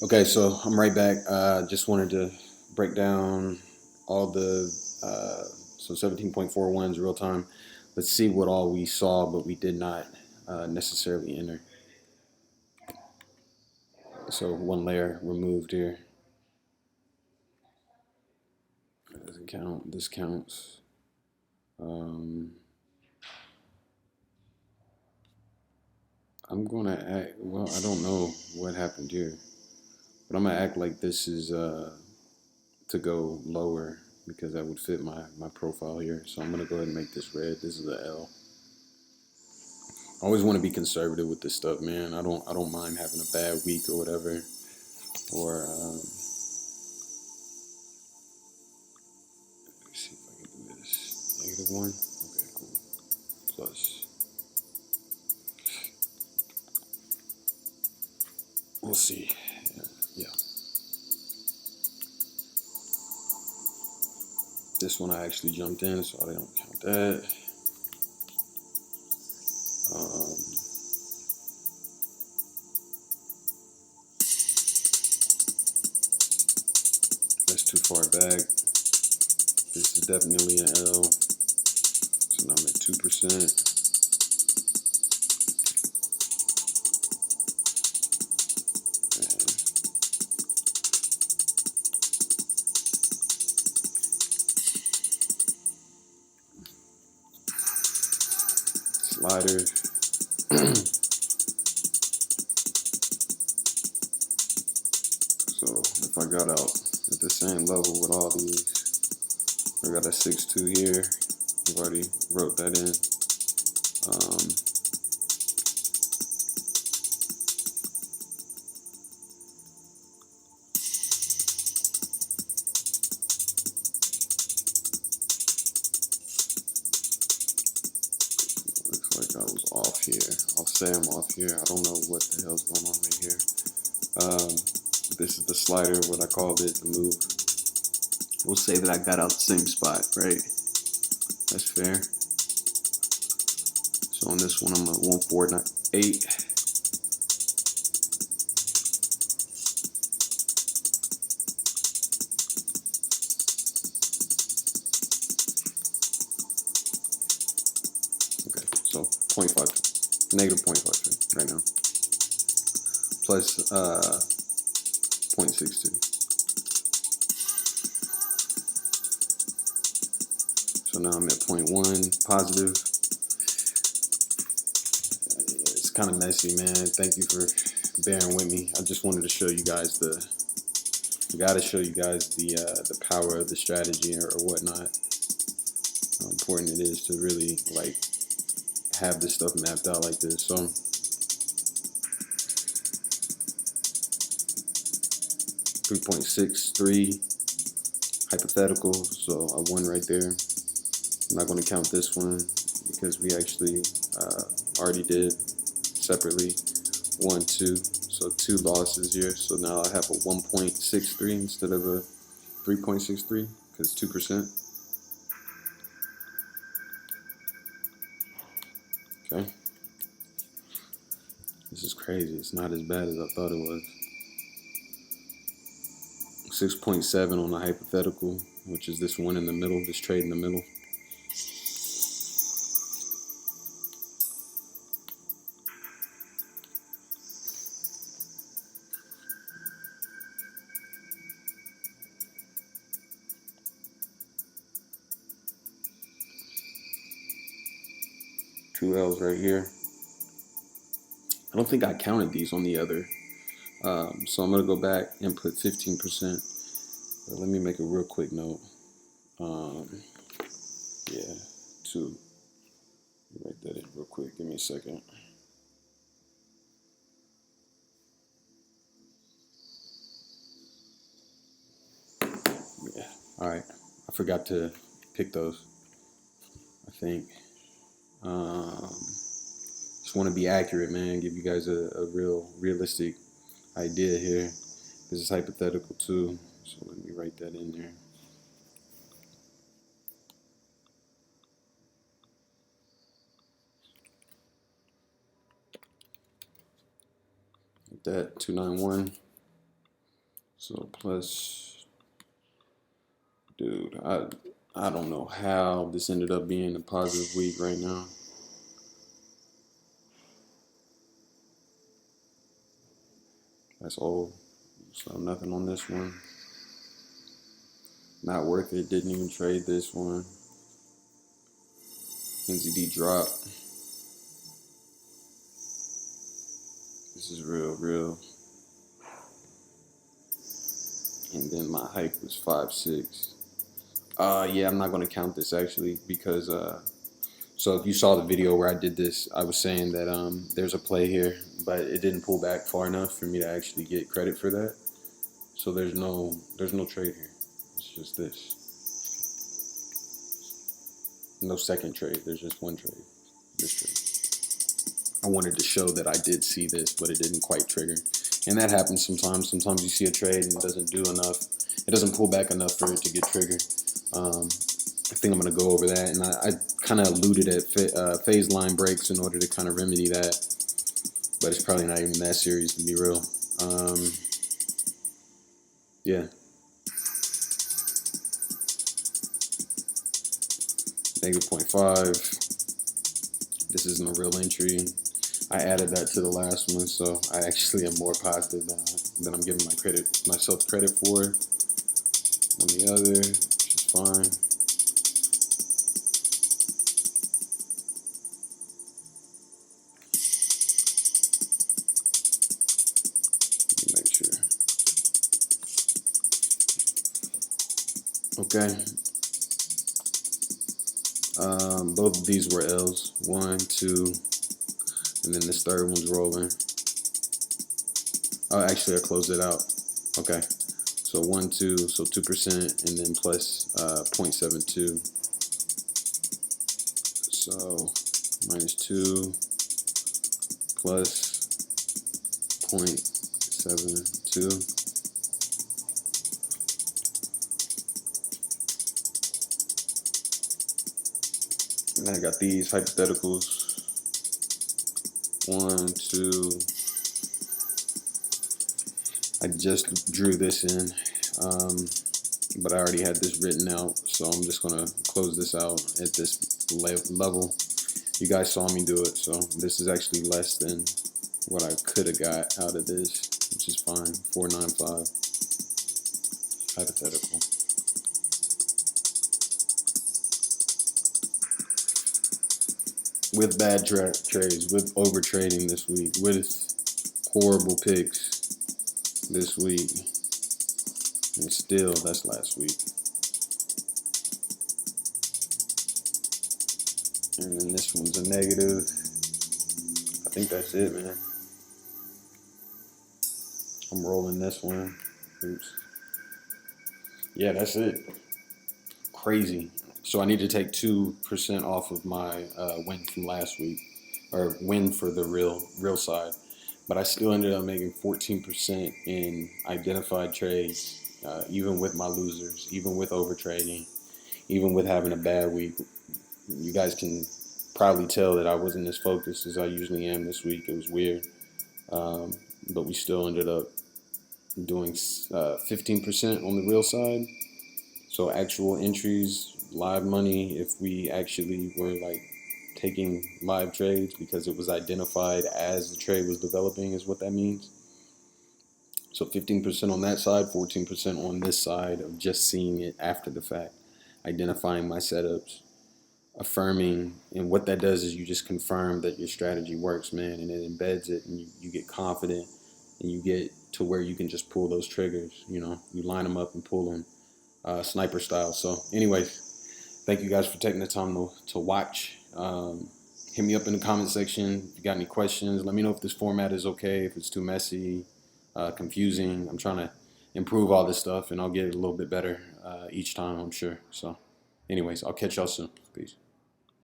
Okay, so I'm right back. Just wanted to break down all the so 17.41 is real time. Let's see what all we saw, but we did not necessarily enter. So one layer removed here. That doesn't count. This counts. Um, I'm gonna act. Well, I don't know what happened here, but I'm gonna act like this is to go lower because that would fit my profile here. So I'm gonna go ahead and make this red. This is a L. I always want to be conservative with this stuff, man. I don't mind having a bad week or whatever. Or let me see if I can do this. -1. Okay, cool. Plus, we'll see. Yeah. This one I actually jumped in, so I don't count that. Um, that's too far back. This is definitely an L. So now I'm at 2%. Slider. So if I got out at the same level with all these, I got a 6.2 here. I've already wrote that in. Looks like I was off here. I'll say I'm off here. I don't know what the hell's going on right here. This is the slider, what I called it, the move. We'll say that I got out the same spot, right? That's fair. So on this one, I'm at 148. Okay, so 0.5, negative 0.5 right now, plus 0.62. So now I'm at 0.1 positive. It's kind of messy, man. Thank you for bearing with me. I just wanted to show you guys the power of the strategy or whatnot. How important it is to really like have this stuff mapped out like this. So 3.63 hypothetical. So I won right there. I'm not going to count this one because we actually already did separately 1, 2. So 2 losses here. So now I have a 1.63 instead of a 3.63 because 2%. Okay. This is crazy. It's not as bad as I thought it was. 6.7 on the hypothetical, which is this one in the middle, this trade in the middle. Two L's right here. I don't think I counted these on the other. So I'm going to go back and put 15%. But let me make a real quick note. Yeah, 2. Write that in real quick. Give me a second. Yeah. All right. I forgot to pick those, I think. Just want to be accurate, man. Give you guys a realistic idea here. This is hypothetical too, so let me write that in there. Like that 291. So plus, dude, I don't know how this ended up being a positive week right now. That's old. So nothing on this one. Not worth it. Didn't even trade this one. NZD drop. This is real. And then my hike was 5.6. Yeah, I'm not gonna count this actually because so if you saw the video where I did this, I was saying that there's a play here, but it didn't pull back far enough for me to actually get credit for that. So there's no trade here. It's just this. No second trade. There's just one trade. This trade. I wanted to show that I did see this, but it didn't quite trigger. And that happens sometimes. Sometimes you see a trade and it doesn't do enough. It doesn't pull back enough for it to get triggered. I think I'm going to go over that. And I kind of alluded at phase line breaks in order to kind of remedy that. But it's probably not even that serious to be real. Yeah. Negative 0.5. This isn't a real entry. I added that to the last one, so I actually am more positive than I'm giving myself credit for. On the other, which is fine. Let me make sure. Okay. Both of these were L's. 1, 2, and then this third one's rolling. Oh, actually, I closed it out. Okay. So 1, 2, so 2%, and then plus 0.72. So minus 2 plus 0.72. And then I got these hypotheticals. 1, 2. I just drew this in, but I already had this written out, so I'm just gonna close this out at this level. You guys saw me do it, so this is actually less than what I could have got out of this, which is fine. 495 hypothetical. With bad trades, with over trading this week, with horrible picks this week, and still that's last week. And then this one's a negative. I think that's it, man. I'm rolling this one. Oops. Yeah, that's it. Crazy. So I need to take 2% off of my win from last week, or win for the real side. But I still ended up making 14% in identified trades, even with my losers, even with overtrading, even with having a bad week. You guys can probably tell that I wasn't as focused as I usually am this week. It was weird. But we still ended up doing 15% on the real side. So actual entries, live money, if we actually were like taking live trades because it was identified as the trade was developing is what that means. So 15% on that side, 14% on this side of just seeing it after the fact, identifying my setups, affirming, and what that does is you just confirm that your strategy works, man, and it embeds it, and you get confident, and you get to where you can just pull those triggers, you line them up and pull them, sniper style. So anyways, thank you guys for taking the time to watch. Hit me up in the comment section if you got any questions. Let me know if this format is okay, if it's too messy, confusing. I'm trying to improve all this stuff, and I'll get it a little bit better each time, I'm sure. So anyways, I'll catch y'all soon. Peace.